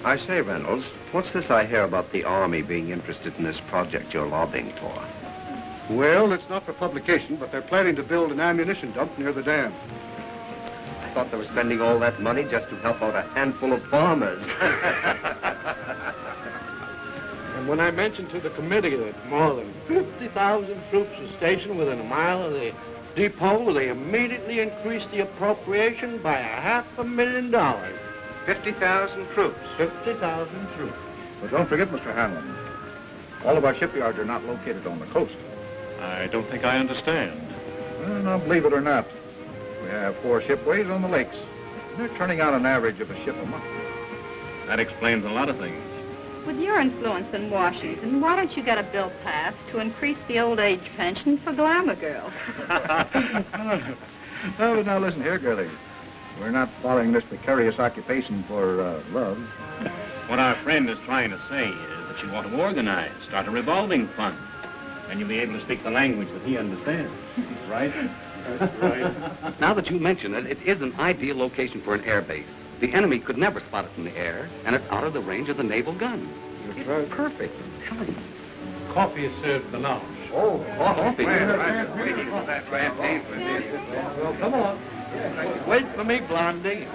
I say, Reynolds, what's this I hear about the Army being interested in this project you're lobbying for? Well, it's not for publication, but they're planning to build an ammunition dump near the dam. I thought they were spending all that money just to help out a handful of farmers. And when I mentioned to the committee that more than 50,000 troops were stationed within a mile of the depot, they immediately increased the appropriation by $500,000. 50,000 troops. 50,000 troops. But don't forget, Mr. Hanlon, all of our shipyards are not located on the coast. I don't think I understand. Well, now, believe it or not, we have 4 shipways on the lakes. They're turning out an average of a ship a month. That explains a lot of things. With your influence in Washington, why don't you get a bill passed to increase the old age pension for glamour girls? Oh, now listen here, girlie. We're not following this precarious occupation for love. What our friend is trying to say is that you want to organize, start a revolving fund. And you'll be able to speak the language that he understands. Right? That's right. Now that you mention it, it is an ideal location for an air base. The enemy could never spot it from the air, and it's out of the range of the naval gun. That's right. Perfect. I'm telling you. Coffee is served below. Oh, coffee. Well, come on. Wait for me, Blondie.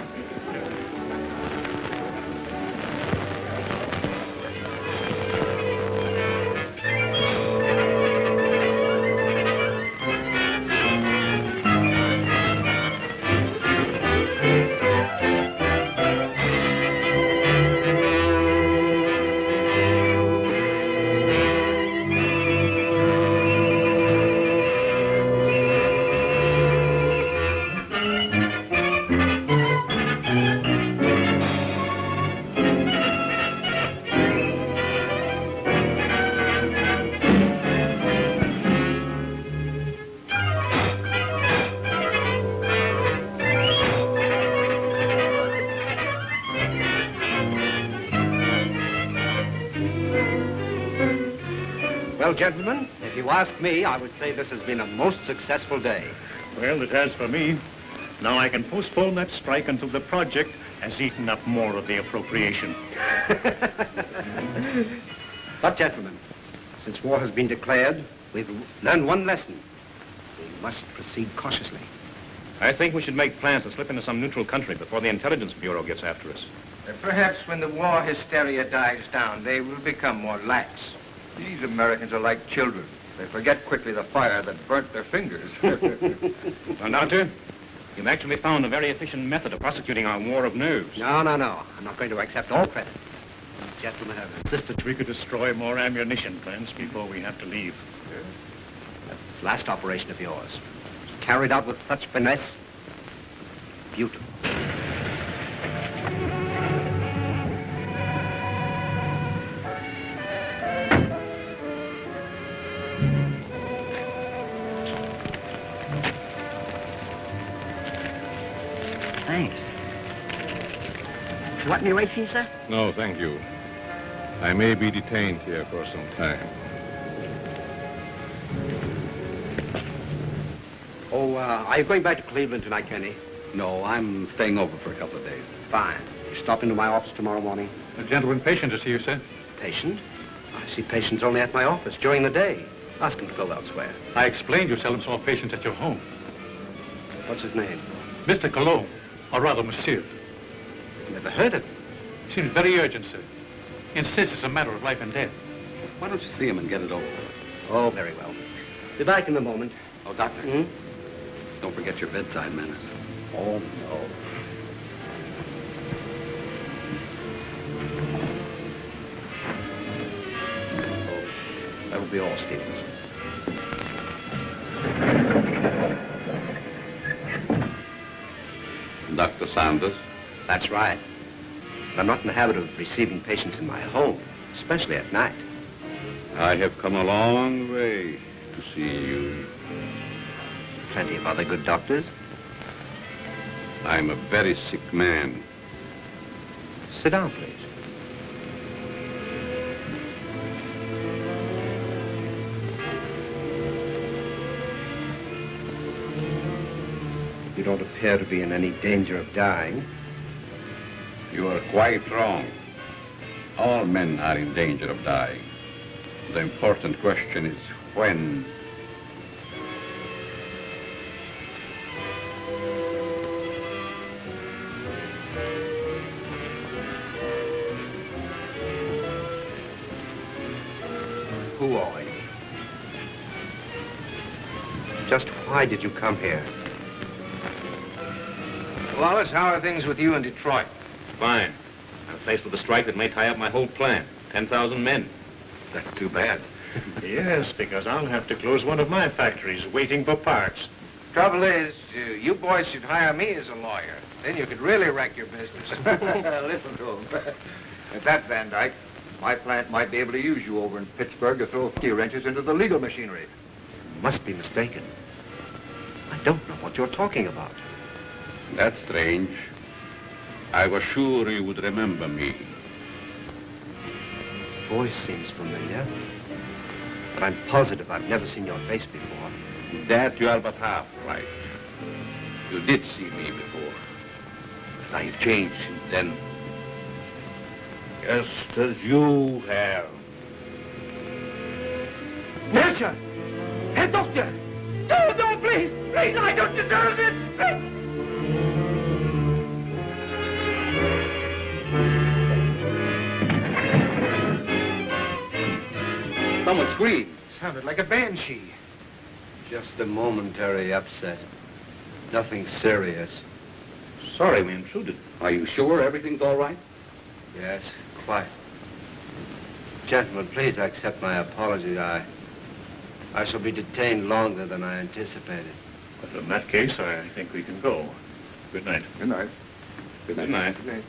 Well, gentlemen, if you ask me, I would say this has been a most successful day. Well, it has for me. Now I can postpone that strike until the project has eaten up more of the appropriation. But, gentlemen, since war has been declared, we've learned one lesson. We must proceed cautiously. I think we should make plans to slip into some neutral country before the Intelligence Bureau gets after us. Perhaps when the war hysteria dies down, they will become more lax. These Americans are like children. They forget quickly the fire that burnt their fingers. Well, Doctor, you've actually found a very efficient method of prosecuting our war of nerves. No. I'm not going to accept all credit. These gentlemen have insisted. We could destroy more ammunition plants before we have to leave. That last operation of yours, carried out with such finesse, beautiful. Thanks. You want any rations, sir? No, thank you. I may be detained here for some time. Oh, are you going back to Cleveland tonight, Kenny? No, I'm staying over for a couple of days. Fine. You stop into my office tomorrow morning? A gentleman patient to see you, sir. Patient? I see patients only at my office during the day. Ask him to go elsewhere. I explained you seldom saw patients at your home. What's his name? Mr. Cologne, or rather, monsieur. Never heard of him. Seems very urgent, sir. Insists it's a matter of life and death. Why don't you see him and get it over with? Oh, very well. Be back in a moment. Oh, Doctor. Hmm? Don't forget your bedside manners. Oh, no. Oh, that'll be all, Stevens. Dr. Sanders? That's right. But I'm not in the habit of receiving patients in my home, especially at night. I have come a long way to see you. Plenty of other good doctors. I'm a very sick man. Sit down, please. You don't appear to be in any danger of dying. You are quite wrong. All men are in danger of dying. The important question is when. Who are you? Just why did you come here? Wallace, how are things with you in Detroit? Fine. I'm faced with a strike that may tie up my whole plan. 10,000 men. That's too bad. Yes, because I'll have to close one of my factories waiting for parts. Trouble is, you boys should hire me as a lawyer. Then you could really wreck your business. Listen to him. At that, Van Dyke, my plant might be able to use you over in Pittsburgh to throw key wrenches into the legal machinery. You must be mistaken. I don't know what you're talking about. That's strange. I was sure you would remember me. Voice seems familiar, but I'm positive I've never seen your face before. That you are but half right. You did see me before. But I've changed since then. Just as you have. Melcher! Herr Doctor! No, please! Please, I don't deserve this! Someone screamed. Sounded like a banshee. Just a momentary upset. Nothing serious. Sorry we intruded. Are you sure everything's all right? Yes, quite. Gentlemen, please accept my apology. I shall be detained longer than I anticipated. But in that case, I think we can go. Good night. Good night. Good night. Good night.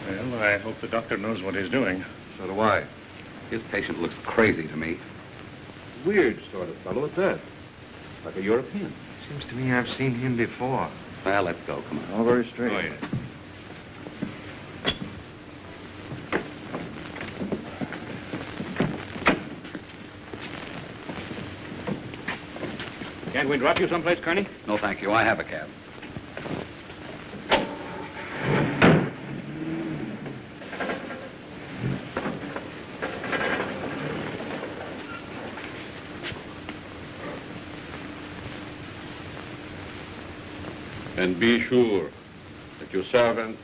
Well, I hope the doctor knows what he's doing. So do I. His patient looks crazy to me. Weird sort of fellow at that. Like a European. Seems to me I've seen him before. Well, let's go. Come on. All very strange. Oh, yeah. Can't we drop you someplace, Kearney? No, thank you. I have a cab. And be sure that your servant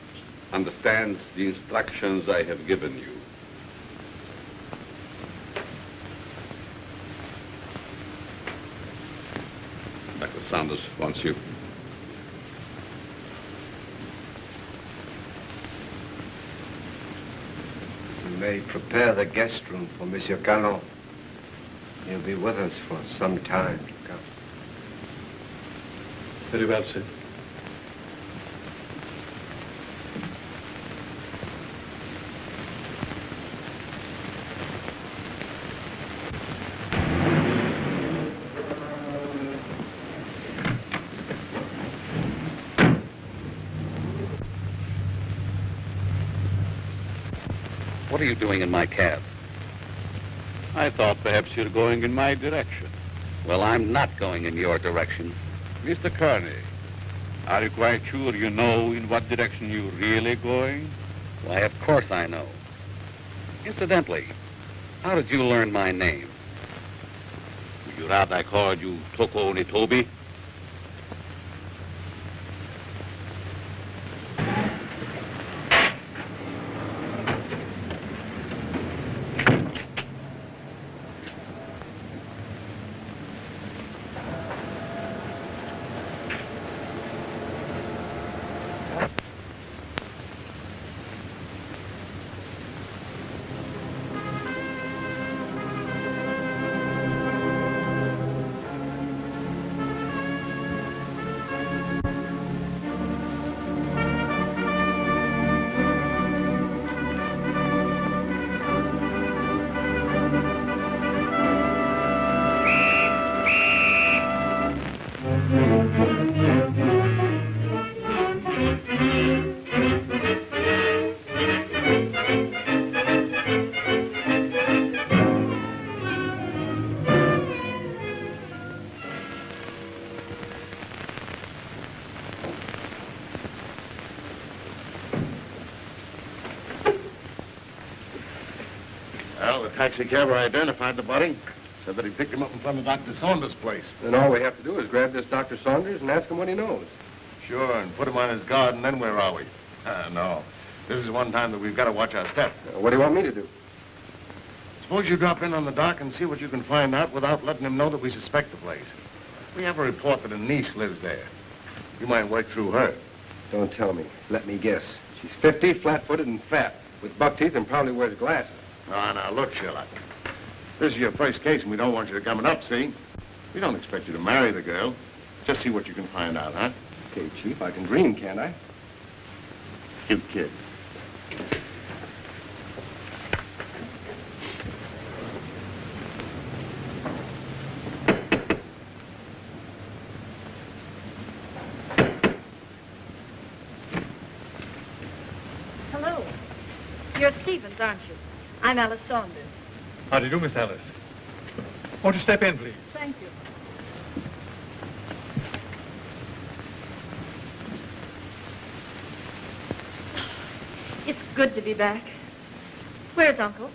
understands the instructions I have given you. Dr. Saunders wants you. You may prepare the guest room for Monsieur Callon. He'll be with us for some time to come. Very well, sir. What are you doing in my cab? I thought perhaps you're going in my direction. Well, I'm not going in your direction. Mr. Kearney, are you quite sure you know in what direction you're really going? Why, of course I know. Incidentally, how did you learn my name? Would you rather I called you Toko Nitobi? Well, the taxicabber identified the body. Said that he picked him up in front of Dr. Saunders' place. Then all we have to do is grab this Dr. Saunders and ask him what he knows. Sure, and put him on his guard, and then where are we? No. This is one time that we've got to watch our step. What do you want me to do? Suppose you drop in on the dock and see what you can find out without letting him know that we suspect the place. We have a report that a niece lives there. You might work through her. Don't tell me. Let me guess. She's 50, flat-footed, and fat, with buck teeth, and probably wears glasses. Now, look, Sherlock. This is your first case, and we don't want you to come up, see? We don't expect you to marry the girl. Just see what you can find out, huh? Okay, Chief, I can dream, can't I? Cute kid. Hello. You're Stevens, aren't you? I'm Alice Saunders. How do you do, Miss Alice? Won't you step in, please? Thank you. It's good to be back. Where's Uncle?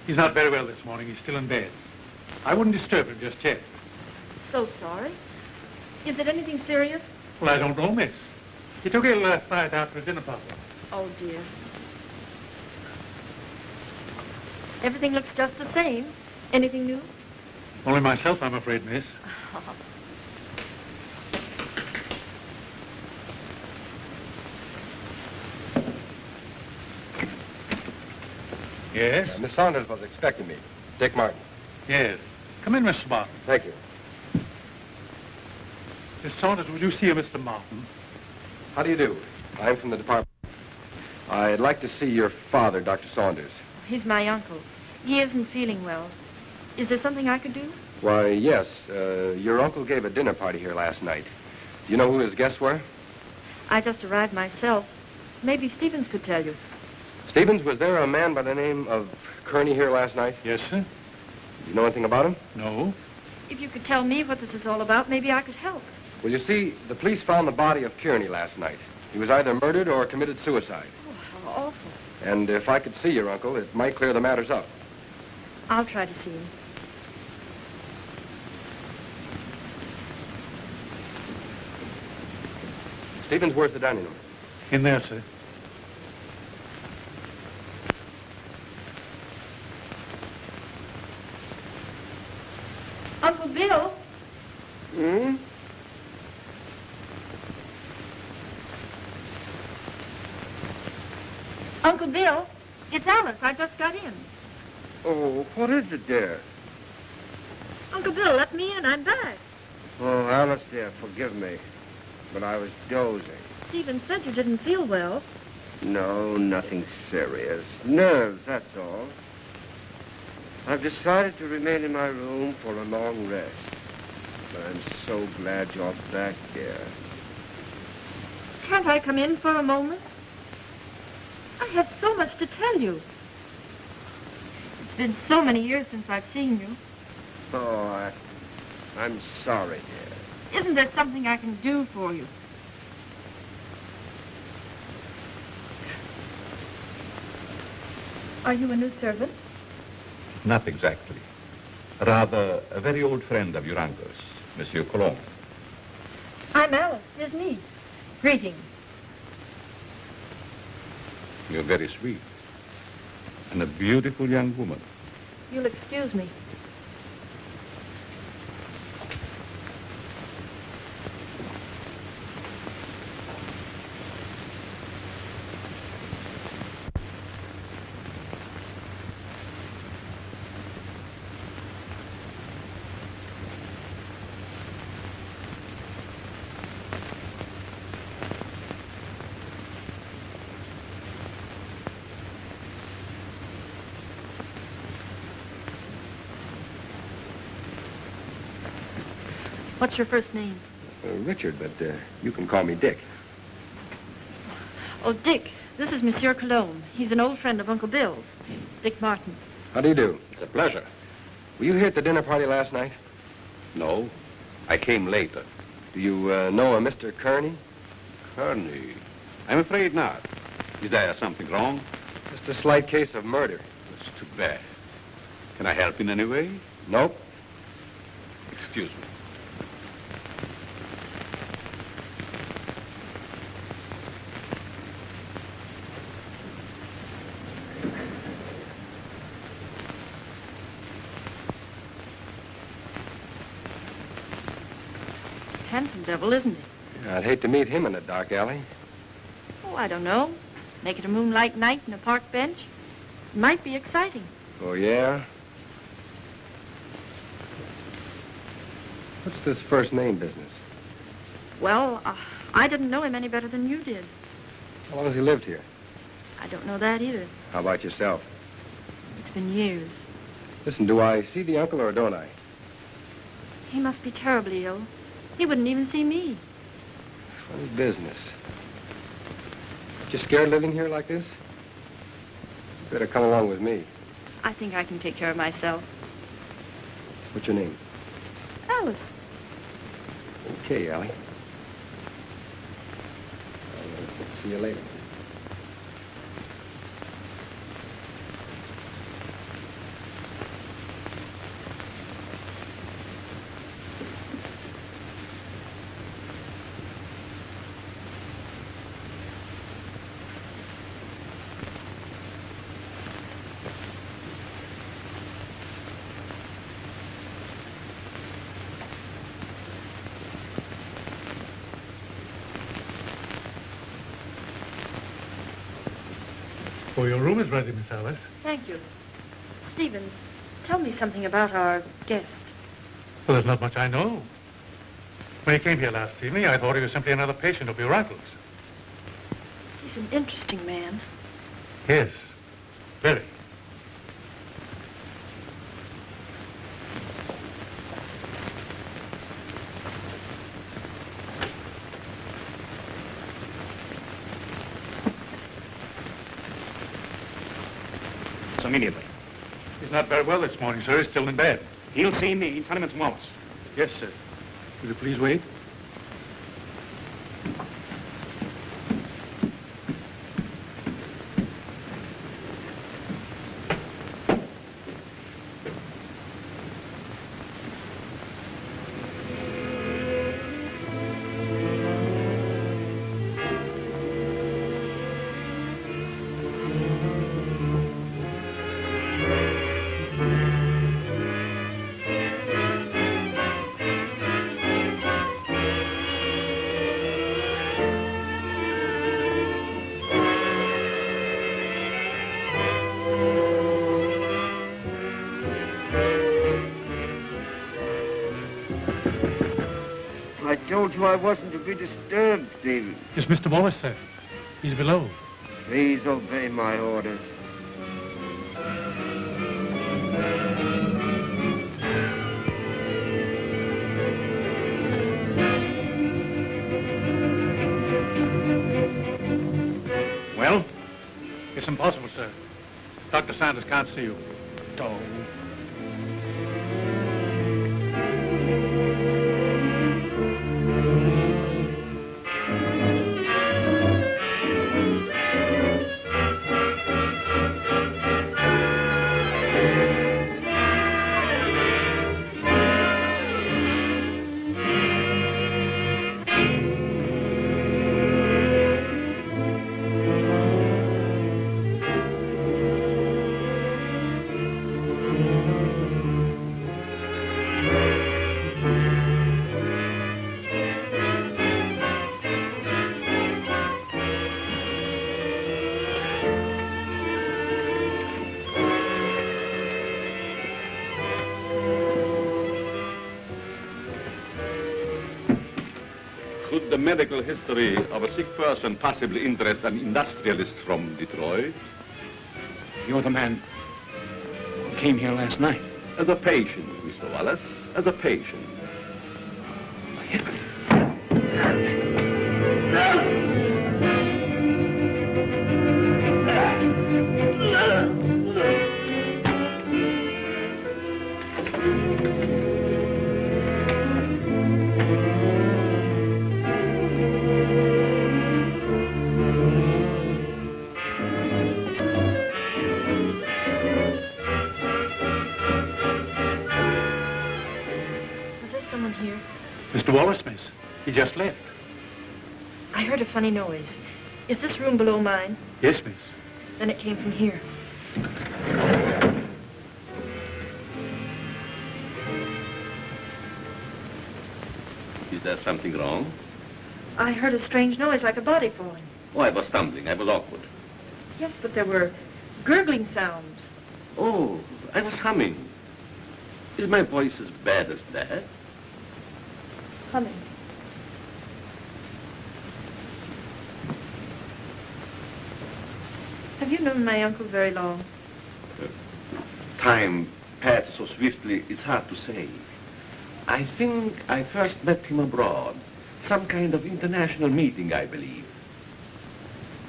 He's not very well this morning. He's still in bed. I wouldn't disturb him just yet. So sorry. Is it anything serious? Well, I don't know, miss. He took ill last night after a dinner party. Oh, dear. Everything looks just the same. Anything new? Only myself, I'm afraid, miss. Yes? Miss Saunders was expecting me. Dick Martin. Yes. Come in, Mr. Martin. Thank you. Miss Saunders, will you see a Mr. Martin? How do you do? I'm from the department. I'd like to see your father, Dr. Saunders. He's my uncle. He isn't feeling well. Is there something I could do? Why, yes. Your uncle gave a dinner party here last night. Do you know who his guests were? I just arrived myself. Maybe Stevens could tell you. Stevens, was there a man by the name of Kearney here last night? Yes, sir. Do you know anything about him? No. If you could tell me what this is all about, maybe I could help. Well, you see, the police found the body of Kearney last night. He was either murdered or committed suicide. Oh, how awful. And if I could see your uncle, it might clear the matters up. I'll try to see him. Stevens, where's the dining room? In there, sir. Uncle Bill? Hmm? Uncle Bill, it's Alice. I just got in. Oh, what is it, dear? Uncle Bill, let me in. I'm back. Oh, Alice, dear, forgive me. But I was dozing. Stephen said you didn't feel well. No, nothing serious. Nerves, that's all. I've decided to remain in my room for a long rest. But I'm so glad you're back, dear. Can't I come in for a moment? I have so much to tell you. It's been so many years since I've seen you. Oh, I'm sorry, dear. Isn't there something I can do for you? Are you a new servant? Not exactly. Rather, a very old friend of your uncle's, Monsieur Colomb. I'm Alice, his niece. Greetings. You're very sweet. And a beautiful young woman. You'll excuse me. What's your first name? Richard, but you can call me Dick. Oh, Dick. This is Monsieur Cologne. He's an old friend of Uncle Bill's. Dick Martin. How do you do? It's a pleasure. Were you here at the dinner party last night? No, I came later. Do you know a Mr. Kearney? Kearney? I'm afraid not. Is there something wrong? Just a slight case of murder. It's too bad. Can I help in any way? Nope. Excuse me. Handsome devil, isn't he? Yeah, I'd hate to meet him in a dark alley. Oh, I don't know. Make it a moonlight night in a park bench. It might be exciting. Oh, yeah? What's this first name business? Well, I didn't know him any better than you did. How long has he lived here? I don't know that either. How about yourself? It's been years. Listen, do I see the uncle or don't I? He must be terribly ill. He wouldn't even see me. Funny business. You scared living here like this? You better come along with me. I think I can take care of myself. What's your name? Alice. Okay, Allie. I'll see you later. Oh, your room is ready, Miss Alice. Thank you. Stephen, tell me something about our guest. Well, there's not much I know. When he came here last evening, I thought he was simply another patient of your uncle's. He's an interesting man. Yes, very. Immediately. He's not very well this morning, sir. He's still in bed. He'll see me. Tell him it's Wallace. Yes, sir. Will you please wait? I told you I wasn't to be disturbed, Stephen. It's Mr. Wallace, sir. He's below. Please obey my orders. Well? It's impossible, sir. Dr. Sanders can't see you. Oh. Could the medical history of a sick person possibly interest an industrialist from Detroit? You're the man who came here last night. As a patient, Mr. Wallace, as a patient. Mr. Wallace, miss. He just left. I heard a funny noise. Is this room below mine? Yes, miss. Then it came from here. Is there something wrong? I heard a strange noise like a body falling. Oh, I was stumbling. I was awkward. Yes, but there were gurgling sounds. Oh, I was humming. Is my voice as bad as that? Humming. Have you known my uncle very long? Time passed so swiftly, it's hard to say. I think I first met him abroad. Some kind of international meeting, I believe.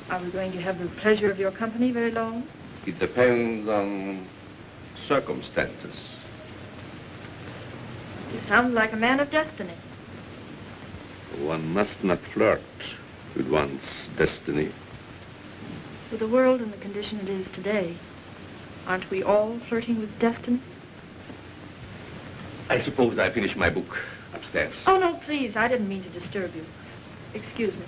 Are we going to have the pleasure of your company very long? It depends on circumstances. You sound like a man of destiny. One must not flirt with one's destiny. With the world in the condition it is today, aren't we all flirting with destiny? I suppose I finished my book upstairs. Oh, no, please. I didn't mean to disturb you. Excuse me.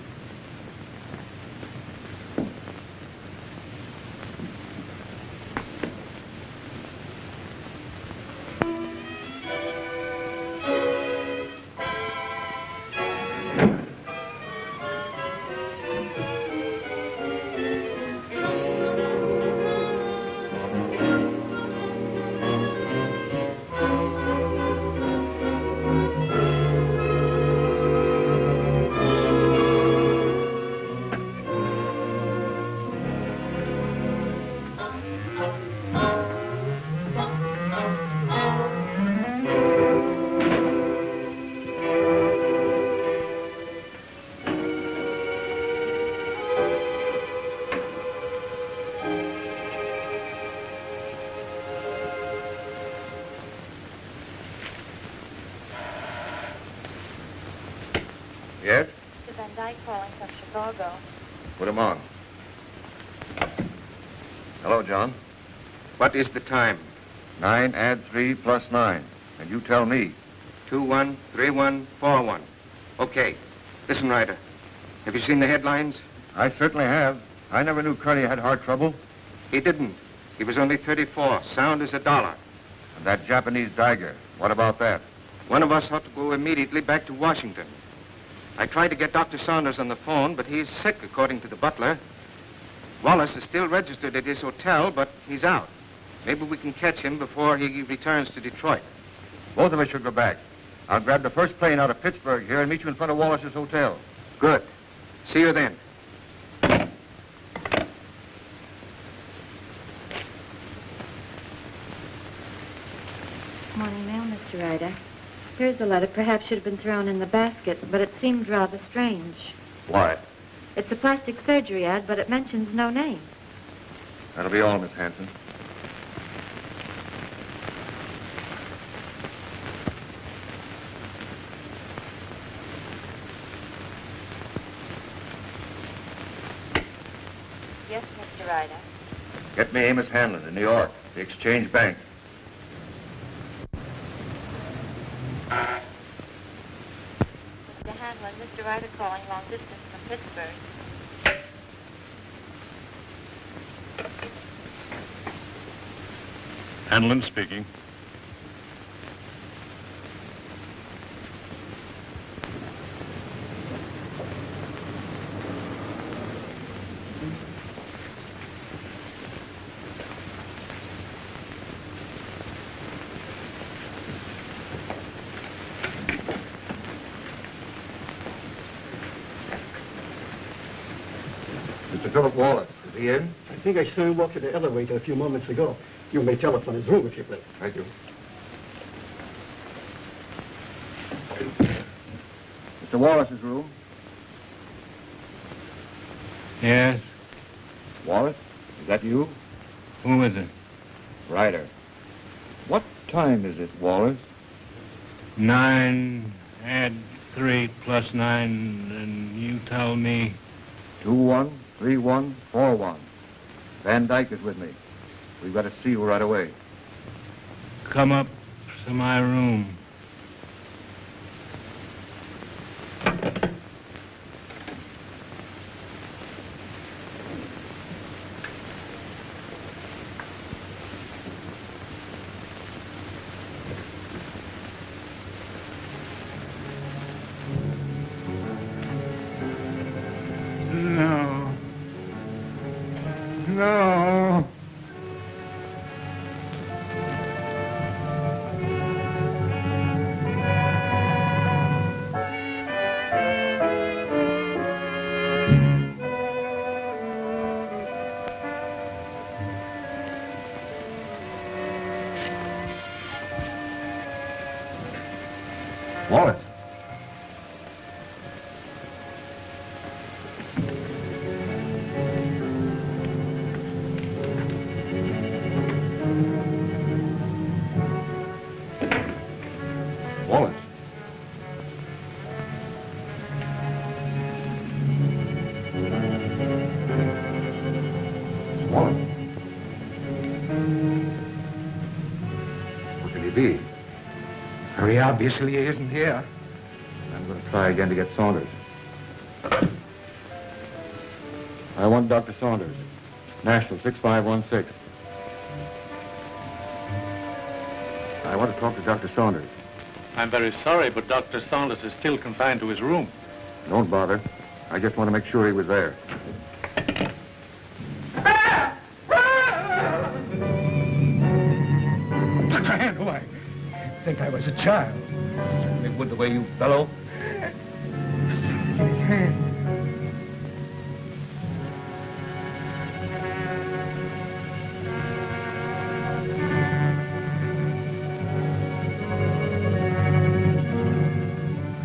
Yes? Mr. Van Dyke calling from Chicago. Put him on. Hello, John. What is the time? 9 add 3 plus 9. And you tell me. 213141. Okay. Listen, Ryder. Have you seen the headlines? I certainly have. I never knew Kearney had heart trouble. He didn't. He was only 34, sound as a dollar. And that Japanese dagger, what about that? One of us ought to go immediately back to Washington. I tried to get Dr. Saunders on the phone, but he's sick, according to the butler. Wallace is still registered at his hotel, but he's out. Maybe we can catch him before he returns to Detroit. Both of us should go back. I'll grab the first plane out of Pittsburgh here and meet you in front of Wallace's hotel. Good. See you then. Morning mail, Mr. Ryder. Here's the letter. Perhaps should have been thrown in the basket, but it seemed rather strange. Why? It's a plastic surgery ad, but it mentions no name. That'll be all, Miss Hanson. Yes, Mr. Ryder. Get me Amos Hanlon in New York, the Exchange Bank. Mr. Hanlon, Mr. Ryder calling long distance from Pittsburgh. Hanlon speaking. Mr. Philip Wallace, is he in? I think I saw him walk to the elevator a few moments ago. You may telephone his room if you please. Thank you. Mr. Wallace's room. Yes? Wallace, is that you? Who is it? Ryder. What time is it, Wallace? 9, add 3 plus 9, and you tell me. 213141. Van Dyke is with me. We've got to see you right away. Come up to my room. Wallace. Wallace. Wallace. Where could he be? Very obviously he isn't here. I'm going to try again to get Saunders. I want Dr. Saunders. National 6516. I want to talk to Dr. Saunders. I'm very sorry, but Dr. Saunders is still confined to his room. Don't bother. I just want to make sure he was there. Put your hand away. Think I was a child. Certainly would the way you bellow. His hand.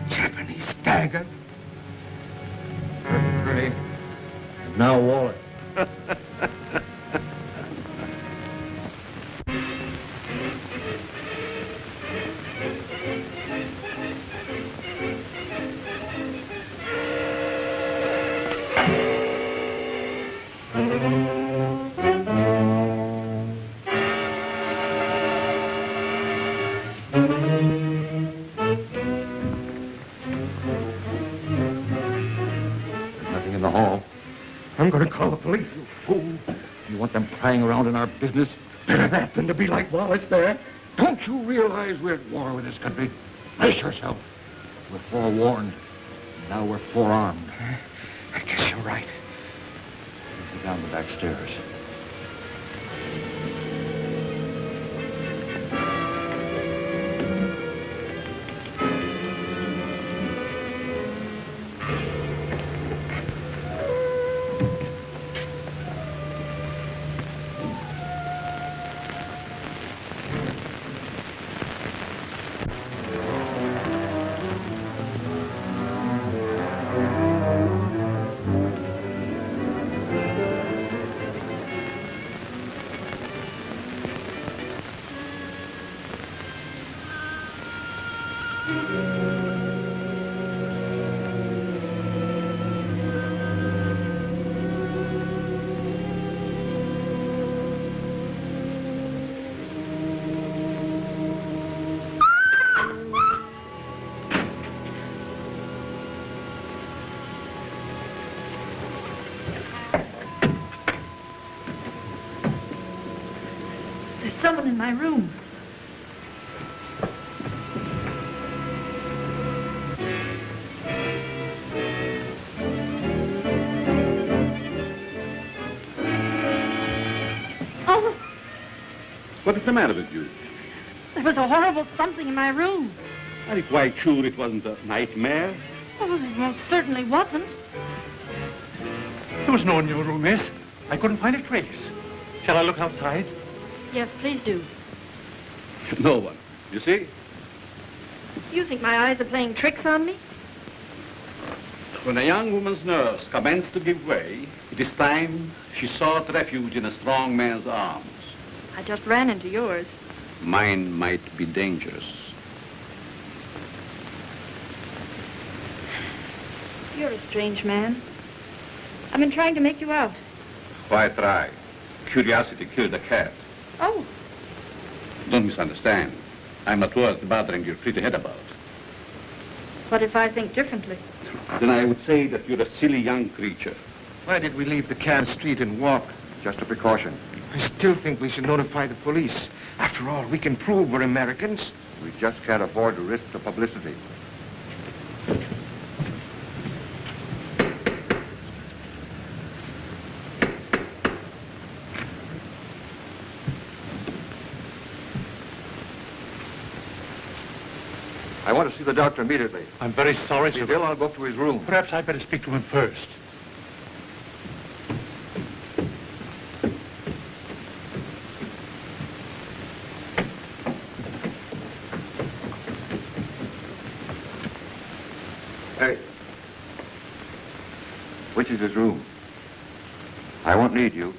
Japanese dagger. Pretty. And now Wallace. Nothing in the hall. I'm going to call the police, you fool. You want them prying around in our business? Better that than to be like Wallace there. Don't you realize we're at war with this country? Brace yourself. We're forewarned. Now we're forearmed. I guess you're right. Go down the back stairs. There's someone in my room. Oh, What is the matter with you? there was a horrible something in my room. Are you quite sure it wasn't a nightmare? Oh, it most certainly wasn't. There was no one in your room, miss. I couldn't find a trace. Shall I look outside? Yes, please do. No one. You see? You think my eyes are playing tricks on me? When a young woman's nerves commence to give way, it is time she sought refuge in a strong man's arms. I just ran into yours. Mine might be dangerous. You're a strange man. I've been trying to make you out. Why try? Curiosity killed a cat. Oh, Don't misunderstand. I'm not worth bothering your pretty head about. what if I think differently? Then I would say that you're a silly young creature. Why did we leave the car street and walk? Just a precaution. I still think we should notify the police. After all, we can prove we're Americans. We just can't afford to risk the publicity. I want to see the doctor immediately. I'm very sorry, If sir. he's ill, I'll go up to his room. Perhaps I'd better speak to him first. Hey. Which is his room? I won't need you.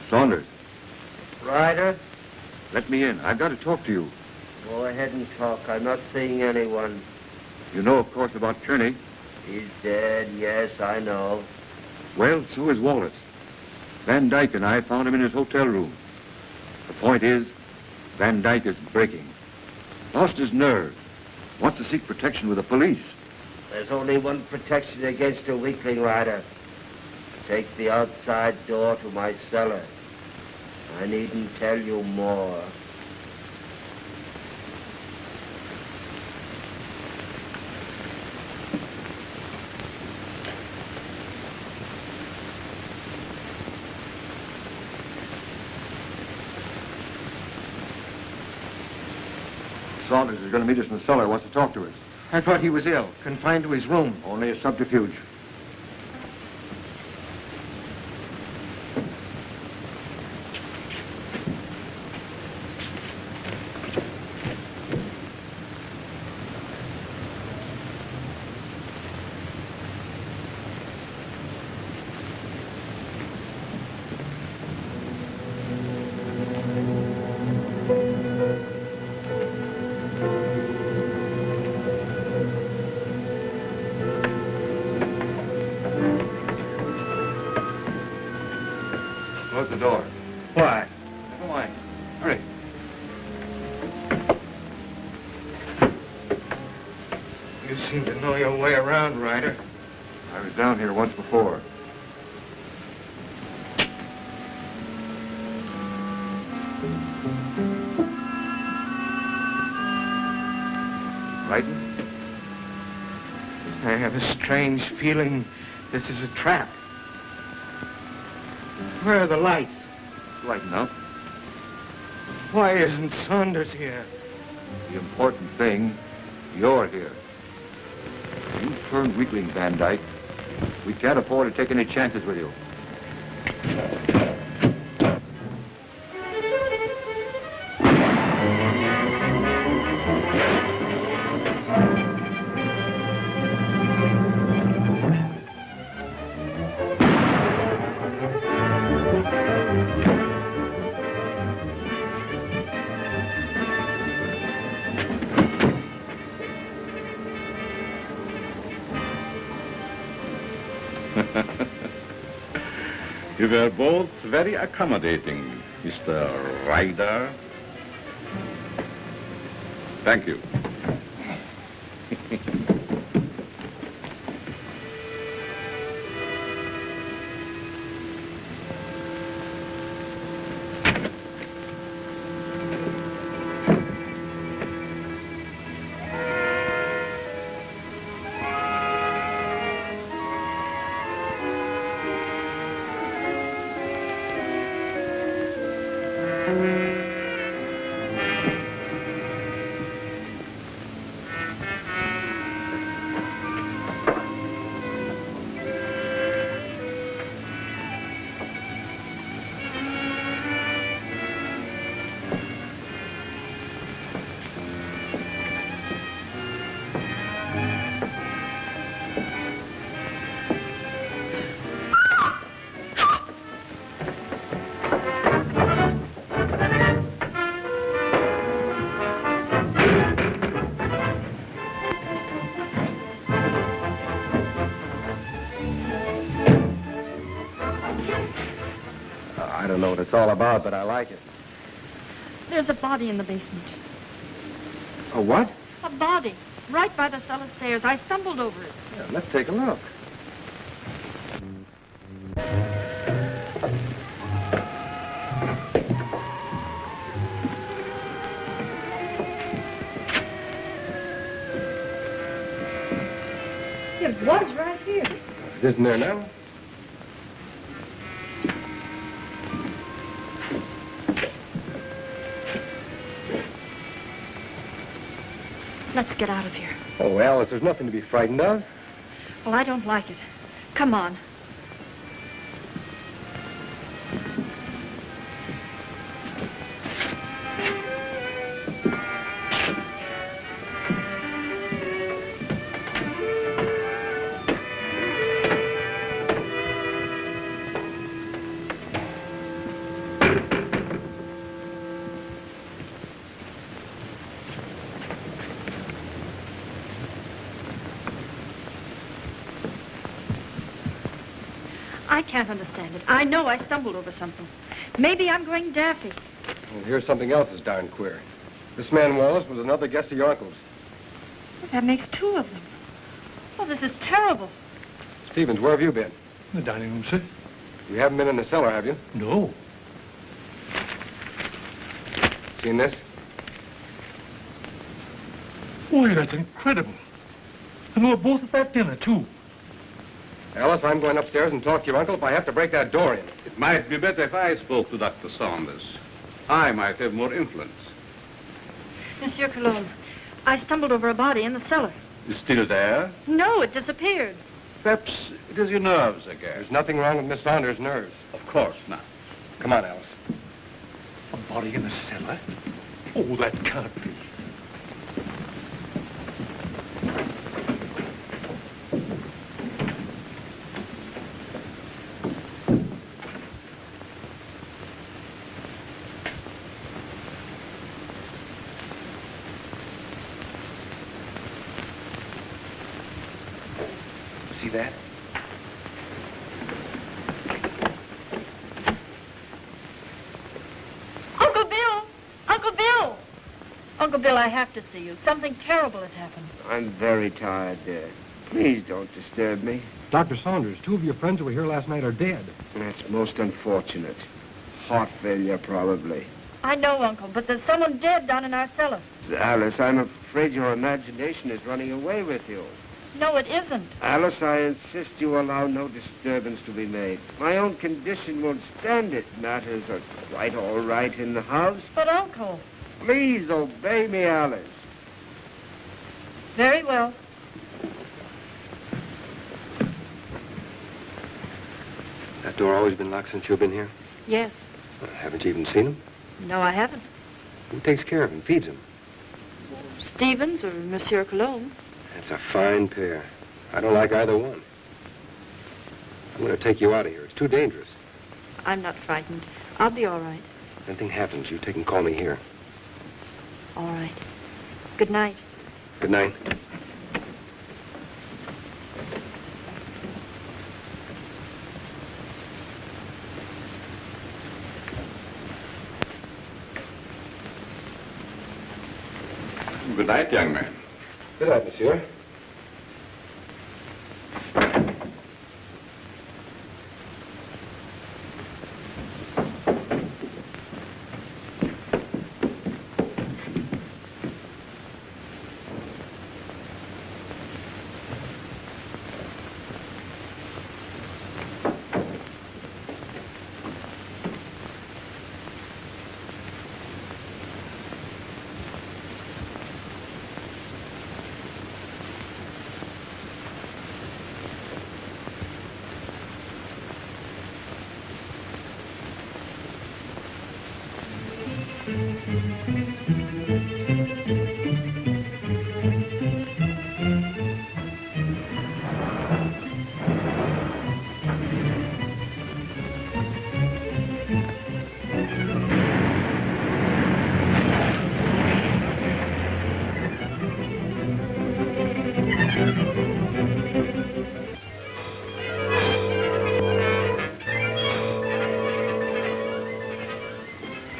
Saunders. Ryder? Let me in. I've got to talk to you. Go ahead and talk. I'm not seeing anyone. You know, of course, about Kearney. He's dead, yes, I know. Well, so is Wallace. Van Dyke and I found him in his hotel room. The point is, Van Dyke is breaking. Lost his nerve. Wants to seek protection with the police. There's only one protection against a weakling, Ryder. Take the outside door to my cellar. I needn't tell you more. Saunders is going to meet us in the cellar. Wants to talk to us. I thought he was ill, confined to his room. Only a subterfuge. Close the door. Why? Never mind. Hurry. You seem to know your way around, Ryder. I was down here once before. Frightened? I have a strange feeling this is a trap. Where are the lights? It's light enough. Why isn't Saunders here? The important thing, you're here. You turned weakling, Van Dyke. We can't afford to take any chances with you. You were both very accommodating, Mr. Ryder. Thank you. I don't know what it's all about, but I like it. There's a body in the basement. A what? A body. Right by the cellar stairs. I stumbled over it. Yeah, let's take a look. It was right here. It isn't there now? Let's get out of here. Oh, Alice, there's nothing to be frightened of. Well, I don't like it. Come on. I can't understand it. I know I stumbled over something. Maybe I'm going daffy. Well, here's something else that's darn queer. This man Wallace was another guest of your uncle's. Well, that makes two of them. Oh, this is terrible. Stevens, where have you been? In the dining room, sir. You haven't been in the cellar, have you? No. Seen this? Boy, that's incredible. And they were both at that dinner, too. Alice, I'm going upstairs and talk to your uncle if I have to break that door in. It might be better if I spoke to Dr. Saunders. I might have more influence. Monsieur Cologne, I stumbled over a body in the cellar. Is still there? No, it disappeared. Perhaps it is your nerves again. There's nothing wrong with Miss Saunders' nerves. Of course not. Come on, Alice. A body in the cellar? Oh, that can't be. See that? Uncle Bill! Uncle Bill! Uncle Bill, I have to see you. Something terrible has happened. I'm very tired, dear. Please don't disturb me. Dr. Saunders, two of your friends who were here last night are dead. That's most unfortunate. Heart failure, probably. I know, Uncle, but there's someone dead down in our cellar. Alice, I'm afraid your imagination is running away with you. No, it isn't. Alice, I insist you allow no disturbance to be made. My own condition won't stand it. Matters are quite all right in the house. But, Uncle... Please obey me, Alice. Very well. That door always been locked since you've been here? Yes. Haven't you even seen him? No, I haven't. Who takes care of him, feeds him? Stevens or Monsieur Cologne. That's a fine pair. I don't like either one. I'm going to take you out of here. It's too dangerous. I'm not frightened. I'll be all right. If anything happens, you take and call me here. All right. Good night. Good night. Good night, young man. Good night, monsieur.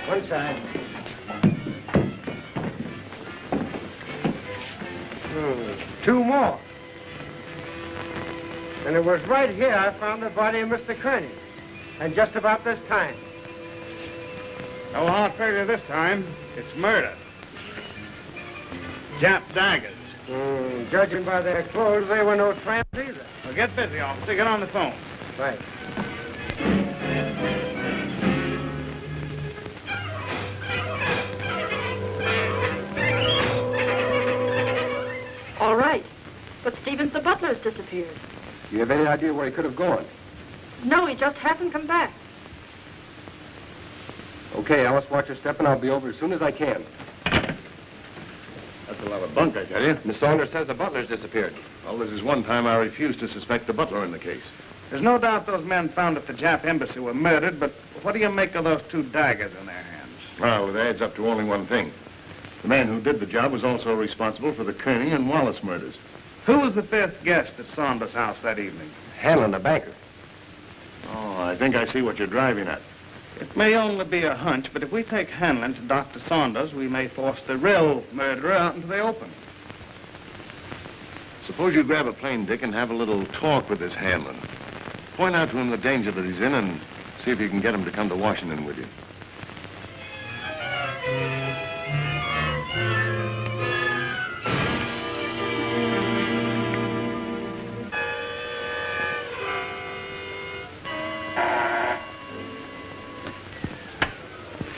One side. Two more. And it was right here I found the body of Mr. Kearney. And just about this time. No heart failure this time. It's murder. Jap daggers. Judging by their clothes, they were no tramps either. Well, get busy, officer. Get on the phone. Right. All right. But Stevens the butler has disappeared. Do you have any idea where he could have gone? No, he just hasn't come back. Okay, Alice, watch your step, and I'll be over as soon as I can. That's a lot of bunk, I tell you. Miss Saunders says the butler's disappeared. Well, this is one time I refused to suspect the butler in the case. There's no doubt those men found at the Jap embassy were murdered, but what do you make of those two daggers in their hands? Well, it adds up to only one thing. The man who did the job was also responsible for the Kearney and Wallace murders. Who was the fifth guest at Saunders' house that evening? Hanlon, the banker. Oh, I think I see what you're driving at. It may only be a hunch, but if we take Hanlon to Dr. Saunders, we may force the real murderer out into the open. Suppose you grab a plane, Dick, and have a little talk with this Hanlon. Point out to him the danger that he's in and see if you can get him to come to Washington with you.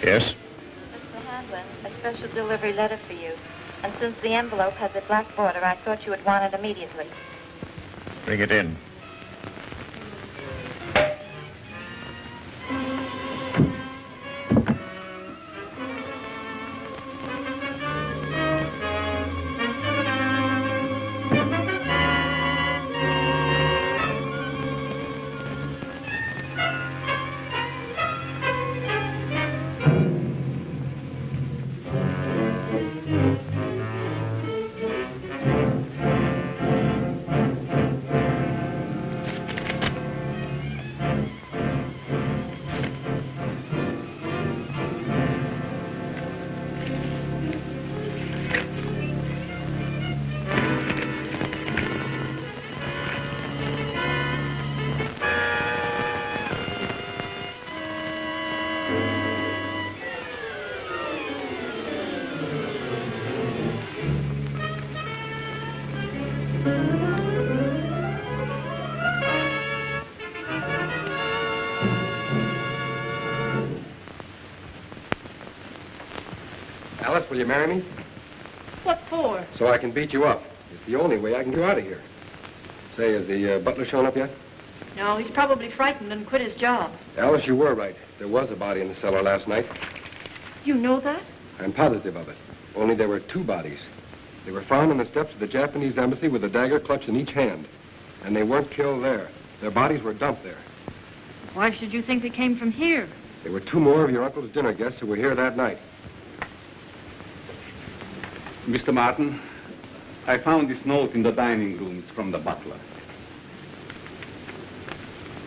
Yes? Mr. Hanlon, a special delivery letter for you. And since the envelope has a black border, I thought you would want it immediately. Bring it in. Alice, will you marry me? What for? So I can beat you up. It's the only way I can get out of here. Say, has the butler shown up yet? No, he's probably frightened and quit his job. Alice, you were right. There was a body in the cellar last night. You know that? I'm positive of it. Only there were two bodies. They were found on the steps of the Japanese embassy with a dagger clutched in each hand. And they weren't killed there. Their bodies were dumped there. Why should you think they came from here? There were two more of your uncle's dinner guests who were here that night. Mr. Martin, I found this note in the dining room. It's from the butler.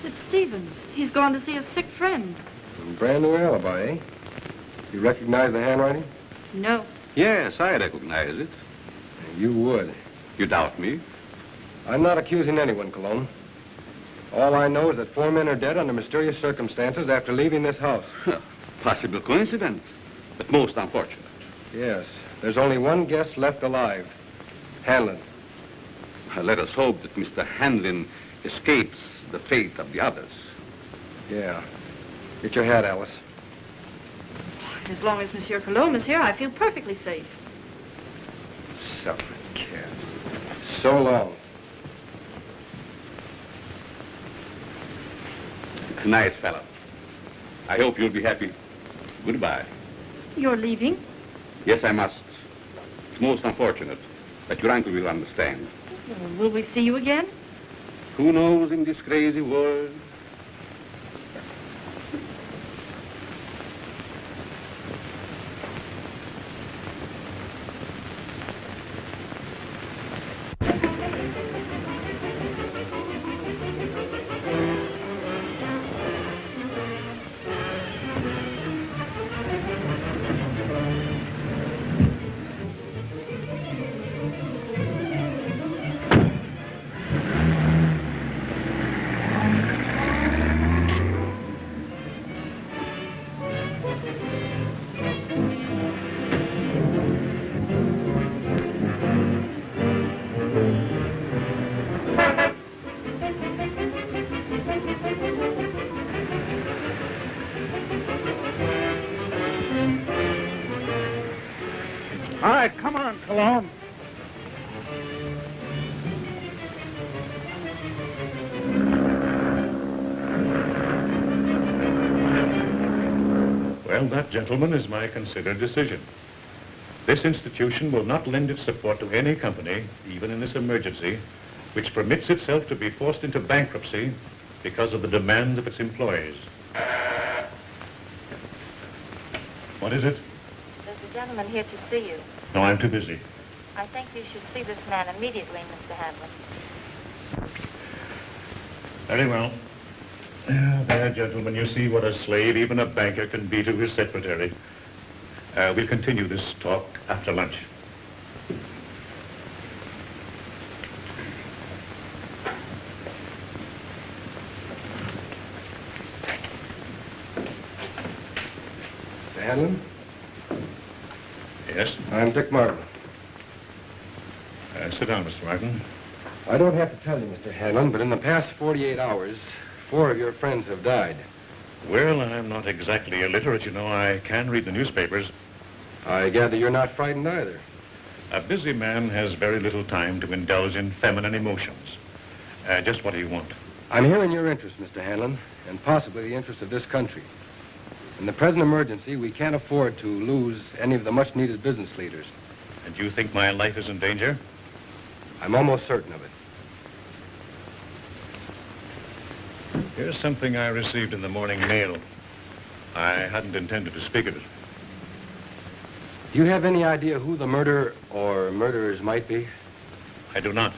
It's Stevens. He's gone to see a sick friend. Brand new alibi, eh? You recognize the handwriting? No. Yes, I recognize it. You would. You doubt me? I'm not accusing anyone, Cologne. All I know is that 4 men are dead under mysterious circumstances after leaving this house. Possible coincidence, but most unfortunate. Yes. There's only one guest left alive. Hanlon. Let us hope that Mr. Hanlon escapes the fate of the others. Yeah. Get your hat, Alice. As long as Monsieur Cologne is here, I feel perfectly safe. Suffering cat. So long. Nice fellow. I hope you'll be happy. Goodbye. You're leaving? Yes, I must. It's most unfortunate, but your uncle will understand. Well, will we see you again? Who knows in this crazy world? All right, come on, Cologne. Well, that, gentlemen, is my considered decision. This institution will not lend its support to any company, even in this emergency, which permits itself to be forced into bankruptcy because of the demands of its employees. What is it? There's a gentleman here to see you. No, I'm too busy. I think you should see this man immediately, Mr. Hanlon. Very well. There, gentlemen, you see what a slave even a banker can be to his secretary. We'll continue this talk after lunch. Mr. Hanlon? Yes? I'm Dick Martin. Sit down, Mr. Martin. I don't have to tell you, Mr. Hanlon, but in the past 48 hours, 4 of your friends have died. Well, I'm not exactly illiterate, you know. I can read the newspapers. I gather you're not frightened either. A busy man has very little time to indulge in feminine emotions. Just what do you want? I'm here in your interest, Mr. Hanlon, and possibly the interest of this country. In the present emergency, we can't afford to lose any of the much-needed business leaders. And you think my life is in danger? I'm almost certain of it. Here's something I received in the morning mail. I hadn't intended to speak of it. Do you have any idea who the murderer or murderers might be? I do not.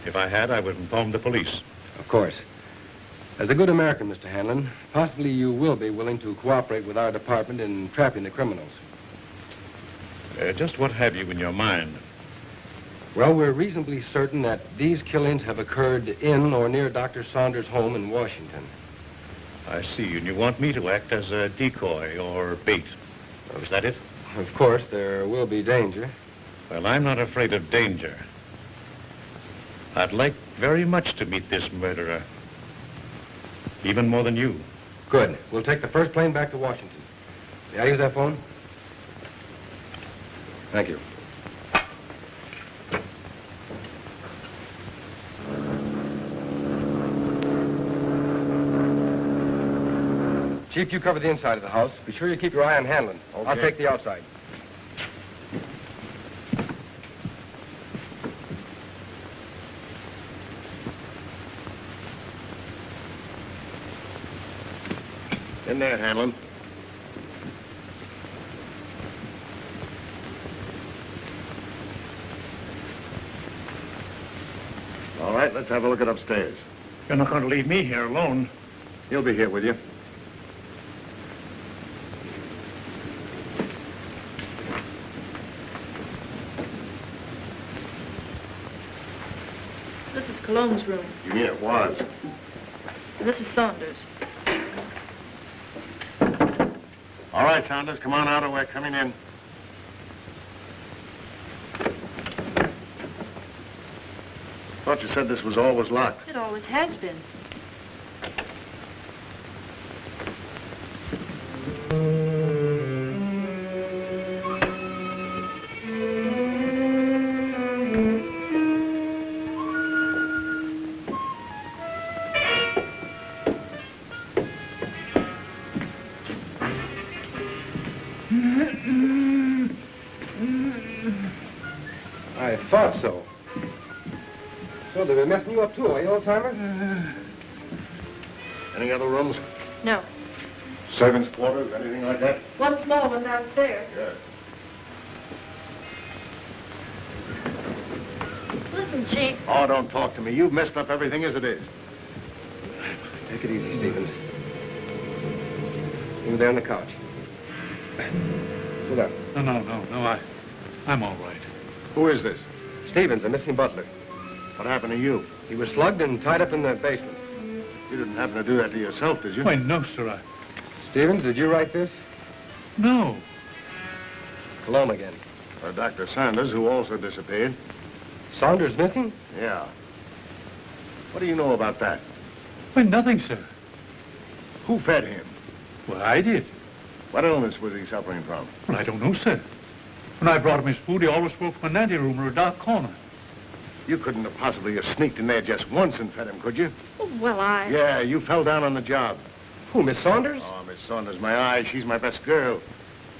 If I had, I would inform the police. Of course. As a good American, Mr. Hanlon, possibly you will be willing to cooperate with our department in trapping the criminals. Just what have you in your mind? Well, we're reasonably certain that these killings have occurred in or near Dr. Saunders' home in Washington. I see, and you want me to act as a decoy or bait. Is that it? Of course, there will be danger. Well, I'm not afraid of danger. I'd like very much to meet this murderer. Even more than you. Good. We'll take the first plane back to Washington. May I use that phone? Thank you. Chief, you cover the inside of the house. Be sure you keep your eye on Hanlon. Okay. I'll take the outside. In there, Hanlon. All right, let's have a look at upstairs. You're not going to leave me here alone. He'll be here with you. This is Cologne's room. You mean it was? This is Saunders. All right, Saunders, come on out or we're coming in. Thought you said this was always locked. It always has been. I thought so. So they've been messing you up too, eh, old-timer? Any other rooms? No. Servants' quarters, anything like that? One small one downstairs. Yeah. Listen, Chief. Oh, don't talk to me. You've messed up everything as it is. Take it easy, Stevens. Over there on the couch. Sit up. No, I'm all right. Who is this? Stevens, the missing butler. What happened to you? He was slugged and tied up in the basement. You didn't happen to do that to yourself, did you? Why, no, sir. Stevens, did you write this? No. Cologne again. Dr. Saunders, who also disappeared. Saunders missing? Yeah. What do you know about that? Why, nothing, sir. Who fed him? Well, I did. What illness was he suffering from? Well, I don't know, sir. When I brought him his food, he always spoke from an anteroom or a dark corner. You couldn't have possibly have sneaked in there just once and fed him, could you? Oh, well, Yeah, you fell down on the job. Who, Miss Saunders? Oh, Miss Saunders, my eye. She's my best girl.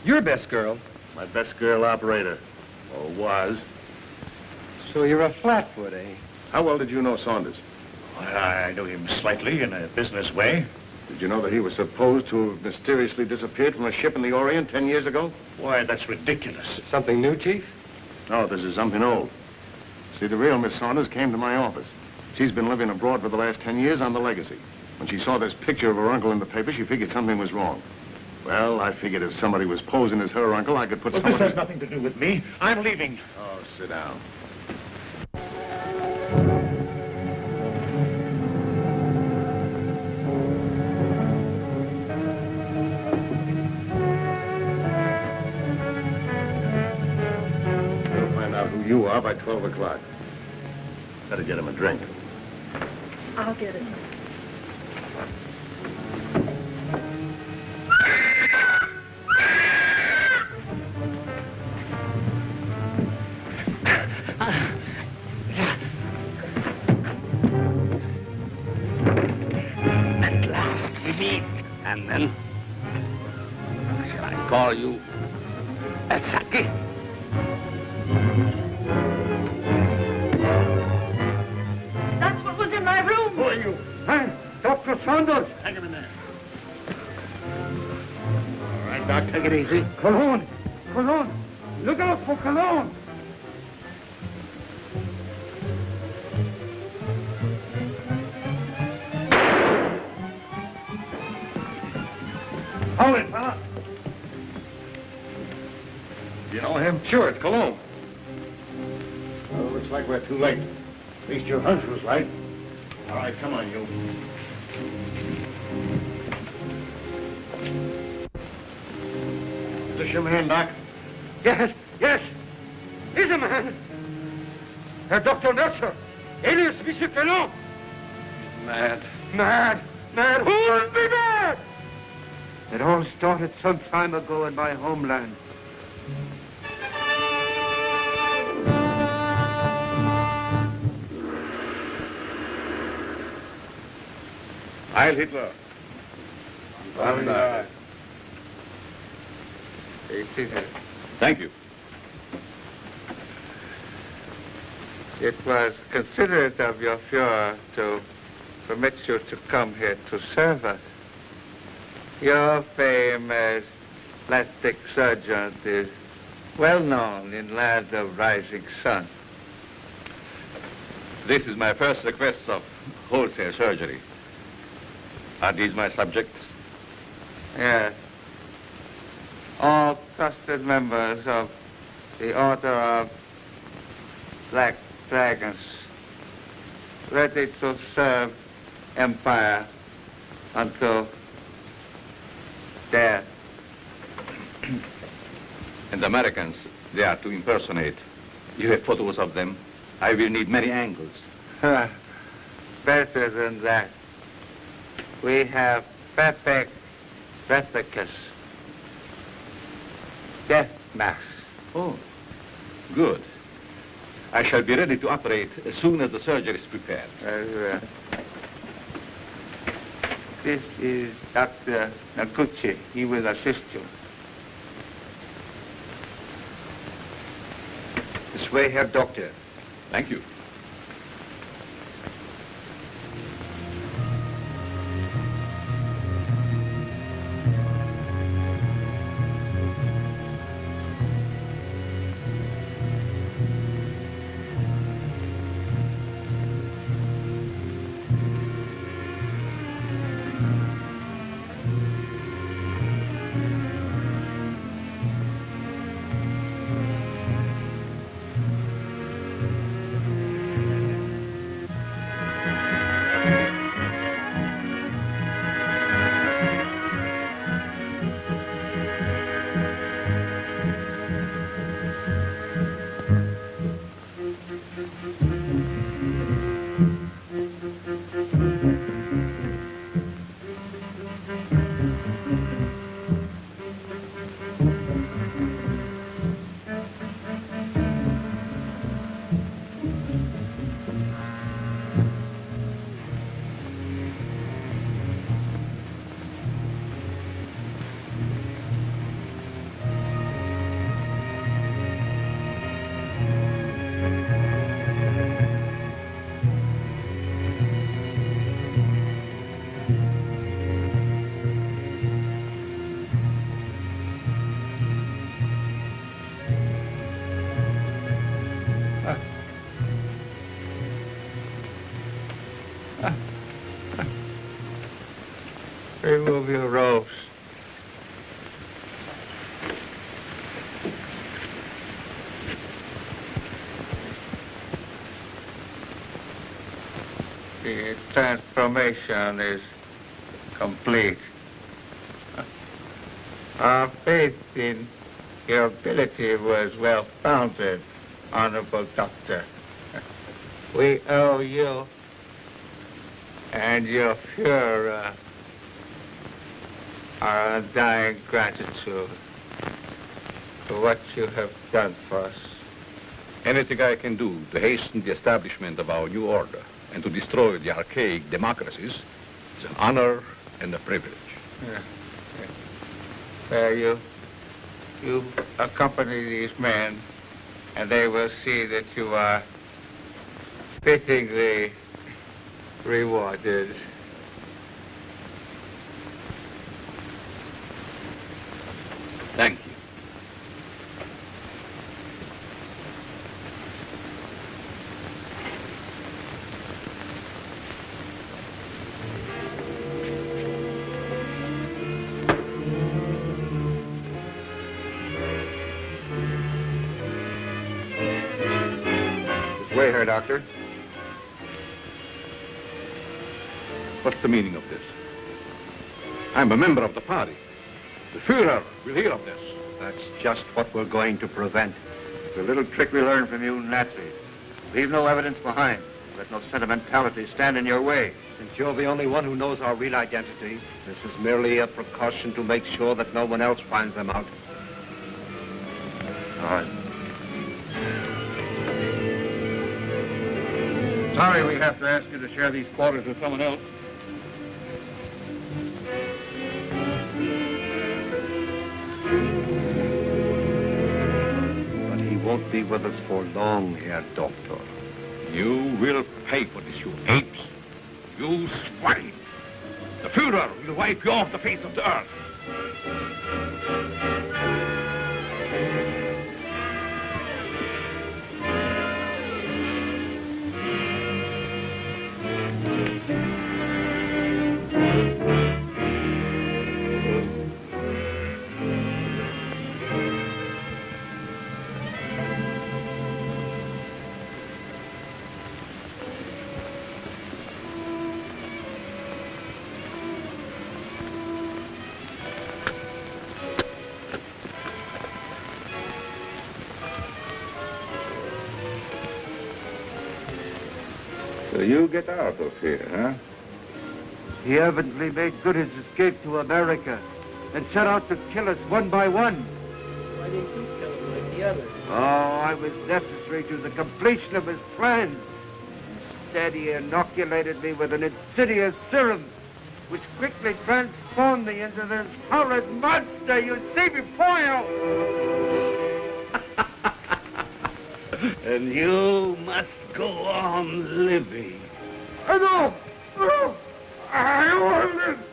Your best girl? My best girl operator. Or was. So you're a flatfoot, eh? How well did you know Saunders? I knew him slightly in a business way. Did you know that he was supposed to have mysteriously disappeared from a ship in the Orient 10 years ago? Why, that's ridiculous. Something new, Chief? No, this is something old. See, the real Miss Saunders came to my office. She's been living abroad for the last 10 years on the legacy. When she saw this picture of her uncle in the paper, she figured something was wrong. Well, I figured if somebody was posing as her uncle, I could put Well, someone... this has nothing to do with me. I'm leaving. Oh, sit down. We'll find out who you are by 12 o'clock. Better get him a drink. I'll get it. At last we meet. And then, shall I call you Saki? That's what was in my room. Who are you? Huh? Dr. Saunders. Hang him in there. All right, Doc, take it easy. Cologne. Cologne. Look out for cologne. Hold it, fella. You know him? Sure, it's Cologne. Well, looks like we're too late. At least your hunch was right. All right, come on, you. Is this your man, Doc? Yes, yes. He's a man. Dr. Melcher, alias Monsieur Cologne. Mad. Mad. Mad. Who would be mad? It all started some time ago in my homeland. Heil Hitler. Thank you. It was considerate of your Fuhrer to permit you to come here to serve us. Your fame as plastic surgeon is well known in lands of rising sun. This is my first request of wholesale surgery. Are these my subjects? Yes. All trusted members of the Order of Black Dragons, ready to serve Empire until death. And the Americans, they are to impersonate. You have photos of them. I will need many angles. Better than that. We have perfect replicas. Death masks. Oh, good. I shall be ready to operate as soon as the surgery is prepared. This is Dr. Noguchi. He will assist you. This way, Herr Doctor. Thank you. Remove your robes. The transformation is complete. Our faith in your ability was well founded, Honorable Doctor. We owe you and your Fuhrer our undying gratitude for what you have done for us. Anything I can do to hasten the establishment of our new order and to destroy the archaic democracies is an honor and a privilege. You accompany these men, and they will see that you are fittingly rewarded. Thank you. Way here, Doctor. What's the meaning of this? I'm a member of the party. The Fuhrer will hear of this. That's just what we're going to prevent. It's a little trick we learned from you Nazis. Leave no evidence behind. Let no sentimentality stand in your way. Since you're the only one who knows our real identity, this is merely a precaution to make sure that no one else finds them out. All right. Sorry we have to ask you to share these quarters with someone else. But he won't be with us for long, Herr Doctor. You will pay for this, you apes. You swine. The Fuhrer will wipe you off the face of the earth. So you get out of here, huh? He evidently made good his escape to America and set out to kill us one by one. Why didn't you kill him like the others? Oh, I was necessary to the completion of his plan. Instead, he inoculated me with an insidious serum, which quickly transformed me into this horrid monster you see before you. And you must go on living. No! I want this!